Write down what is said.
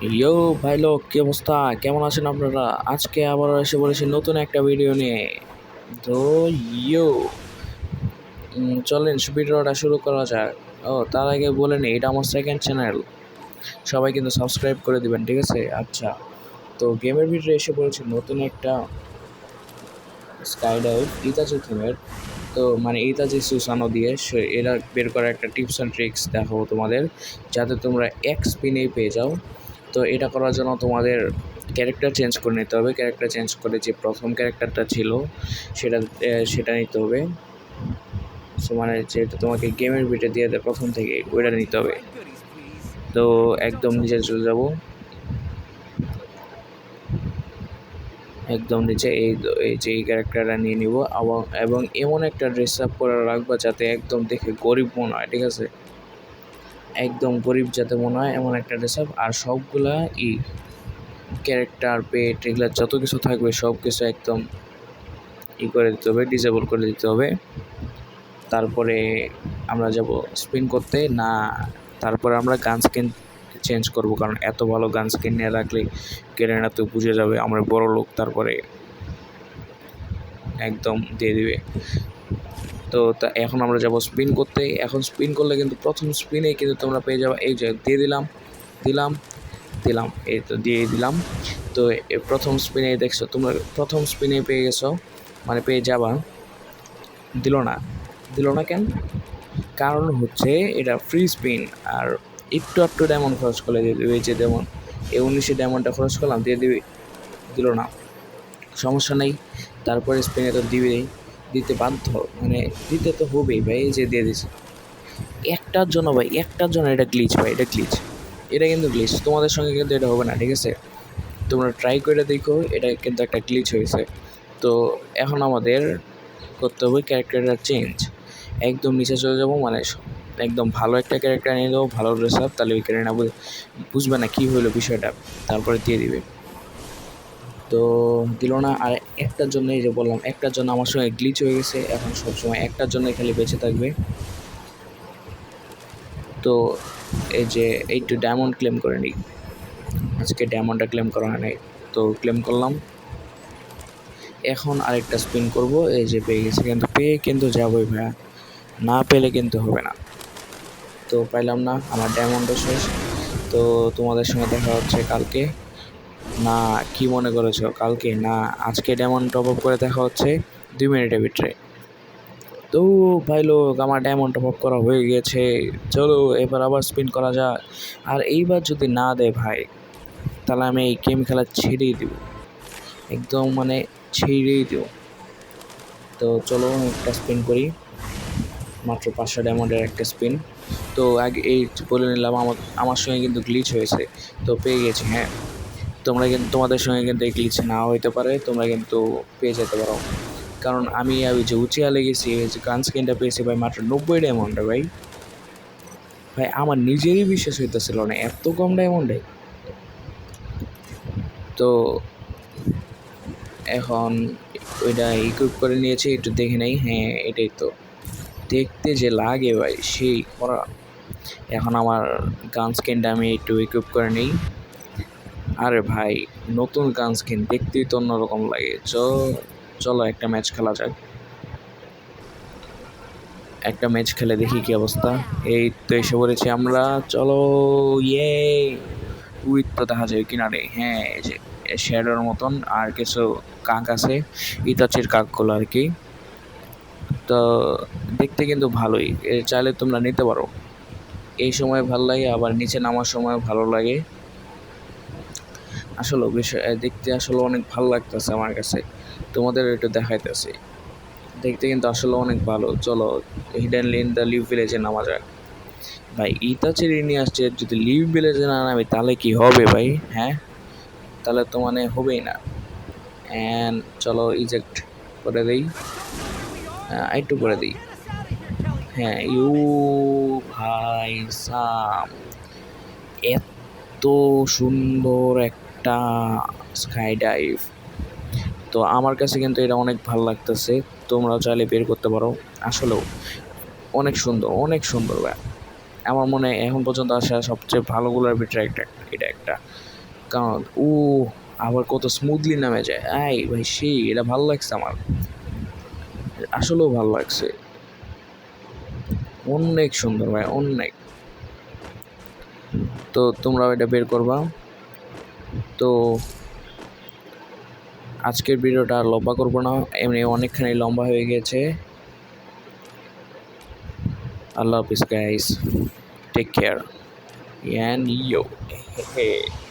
ইয়ো ভাই লোক, কি অবস্থা? কেমন আছেন আপনারা? আজকে আবার এসে বলেছি নতুন একটা ভিডিও নিয়ে। তো ইয়ো চলেন ভিডিওটা শুরু করা যাক। তার আগে বলে নিই, এটা আমার সেকেন্ড চ্যানেল। সবাই কিন্তু সাবস্ক্রাইব করে দিবেন, ঠিক আছে? আচ্ছা, তো গেমের ভিতরে এসে পড়েছি নতুন একটা স্কাই ডাইভ ইতাচি থিমের। তো মানে ইতাচি সুসানো দিয়ে এরা বের করা একটা টিপস অ্যান্ড ট্রিক্স দেখাবো তোমাদের, যাতে তোমরা এক স্পিনেই পেয়ে যাও। তো এটা করার জন্য তোমাদের ক্যারেক্টার চেঞ্জ করে নিতে হবে। ক্যারেক্টার চেঞ্জ করে যে প্রথম ক্যারেক্টারটা ছিল সেটা সেটা নিতে হবে। সো মানে যেটা তোমাকে গেমের ভিতরে দিয়ে দেয় প্রথম থেকে, ওইটা নিতে হবে। তো একদম নিচে চলে যাব, একদম নিচে এই যে এই ক্যারেক্টারটা নিয়ে নিব। এবং এমন একটা ড্রেস আপ করে রাখবো যাতে একদম দেখে গরিব মনে হয়, ঠিক আছে? একদম গরিব যাতে মনে হয় এমন একটা ড্রেস আপ। আর সবগুলা ক্যারেক্টার পেট এগুলো যত কিছু থাকবে সব কিছু একদম করে দিতে হবে, ডিসেবল করে দিতে হবে। তারপরে আমরা যাব স্পিন করতে না, তারপরে আমরা গান স্কিন চেঞ্জ করব, কারণ এত ভালো গান স্কিন নিয়ে রাখলে কেরেনা তো বুঝে যাবে আমরা বড় লোক, তারপরে একদম দিয়ে দিবে। তো এখন আমরা যাব স্পিন করতে। এখন স্পিন করলে কিন্তু প্রথম স্পিনেই কিন্তু তোমরা পেয়ে যাবে, এই যে দিয়ে দিলাম দিলাম দিলাম, এই তো দিয়ে দিলাম। তো প্রথম স্পিনে দেখছো তোমরা, প্রথম স্পিনে পেয়ে গেছো, মানে পেয়ে যাবা। দিল না কেন? কারণ হচ্ছে এটা ফ্রি স্পিন, আর একটু ডায়মন্ড খরচ করলে দিয়ে দেবে। এই যে যেমন এই 19 ডায়মন্ডটা খরচ করলাম, দিয়ে দিবি। দিল না, সমস্যা নেই। তারপরে স্পিনে তো দিবেই, দিতে বাধ্য, মানে দিতে তো হবেই ভাই। এই যে দিয়ে দিছি একটার জন্য ভাই, একটার জন্য। এটা গ্লিচ ভাই, এটা গ্লিচ, এটা কিন্তু গ্লিচ। তোমাদের সঙ্গে কিন্তু এটা হবে না, ঠিক আছে? তোমরা ট্রাই করে দেখো, এটা কিন্তু একটা গ্লিচ হয়েছে। তো এখন আমাদের করতে হবে ক্যারেক্টারটা চেঞ্জ। একদম নিচে চলে যাবো, মানে একদম ভালো একটা ক্যারেক্টার নিয়ে দেবো, ভালো ড্রেস আপ, তাহলে ওই ক্যারেক্টার বুঝবে না কী হলো বিষয়টা, তারপরে দিয়ে দিবে। তো দিল না। আর একটার জন্য, এই যে বললাম একটার জন্য আমার সঙ্গে গ্লিচ হয়ে গেছে। এখন সবসময় একটার জন্য খালি বেঁচে থাকবে। তো এই যে এইটু ডায়মন্ড ক্লেম করে নিই, আজকে ডায়মন্ডটা ক্লেম করা হয় নাই, তো ক্লেম করলাম। এখন আরেকটা স্পিন করব। এই যে পেয়ে গেছে, কিন্তু পেয়ে কিন্তু যাবোই ভাইয়া, না পেলে কিন্তু হবে না। তো পাইলাম না, আমার ডায়মন্ডও শেষ। তো তোমাদের সঙ্গে দেখা হচ্ছে কালকে। না, কি মনে করেছো কালকে? না, আজকে ডায়মন্ড টপ আপ করে দেখা হচ্ছে 2 মিনিটের ভিতরে। তো ভাই লোক, আমার ডায়মন্ড টপ আপ করা হয়ে গিয়েছে। চলো এবার আবার স্পিন করা যাক। আর এইবার যদি না দেয় ভাই, তাহলে আমি এই গেম খেলা ছেড়েই দেব, একদম মানে ছেড়েই দেব। তো চলো একটা স্পিন করি, মাত্র 500 ডায়মন্ডের একটা স্পিন। তো আগে এই বলে নিলাম, আমার সঙ্গে কিন্তু গ্লিচ হয়েছে, তো পেয়ে গেছি। হ্যাঁ, তোমরা কিন্তু, তোমাদের সঙ্গে কিন্তু এই গ্লিচ নাও হইতে পারে, তোমরা কিন্তু পেয়ে যেতে পারো। কারণ আমি ওই যে উচিয়া লেগেছি, এই যে গান স্কিনটা পেয়েছি ভাই মাত্র 90 ডায়মন্ডে। ভাই ভাই আমার নিজেরই বিশ্বাস হইতেছিল না এত কম ডায়মন্ডে। তো এখন ওইটা ইকুইপ করে নিয়েছি, একটু দেখে নেই। হ্যাঁ, এটাই তো, দেখতে যে লাগে ভাই সেই করা। এখন আমার গান স্কিনটা আমি একটু ইকুইপ করে নিই। আরে ভাই, নতুন গান স্কিন দেখতেই তো অন্যরকম লাগে। চলো একটা ম্যাচ খেলা যাক, একটা ম্যাচ খেলে দেখি কি অবস্থা। এই তো এসে পড়েছি আমরা, চলো। ইয়ে, উইথ তো দেখা যায় কিনারে। হ্যাঁ, এই যে শ্যাডোর মতন আর কিছু কাক আছে, ইতাচির কাকগুলো আর কি। তো দেখতে কিন্তু ভালোই, চাইলে তোমরা নিতে পারো। এই সময় ভালো লাগে, আবার নিচে নামার সময় ভালো লাগে। আসলে বিষয় দেখতে আসলে অনেক ভালো লাগতেছে আমার কাছে, তোমাদের একটু দেখাইতেছি। দেখতে কিন্তু আসলে অনেক ভালো। চলো হিডেন লিন দ্য লিভ ভিলেজে নামা যায়। ভাই ইতাচির নিয়ে আসছে, যদি লিভ ভিলেজে না নামি তাহলে কি হবে ভাই? হ্যাঁ, তাহলে তো মানে হবেই না। অ্যান্ড চলো ইজেক্ট করে দিই, একটু করে দিই। হ্যাঁ, ভাই সাম, এত সুন্দর একটা স্কাই ডাইভ। তো আমার কাছে কিন্তু এটা অনেক ভালো লাগতেছে, তোমরাও চাইলে বের করতে পারো। আসলেও অনেক সুন্দর, অনেক সুন্দর ভাই। আমার মনে হয় এখন পর্যন্ত আসা সবচেয়ে ভালোগুলোর ভিতরে এটা একটা। কারণ আবার কত স্মুথলি নামে যায়। ভাই সেই এটা ভালো লাগছে আমার, আসলেও ভালো লাগছে, অনেক সুন্দর ভাই, অনেক। তো তোমরাও এটা বের করবা। তো আজকের ভিডিওটা আর লম্বা করবো না, এমনি অনেকখানি লম্বা হয়ে গেছে। আল্লাহ হাফিজ guys, take care, and yo, hey.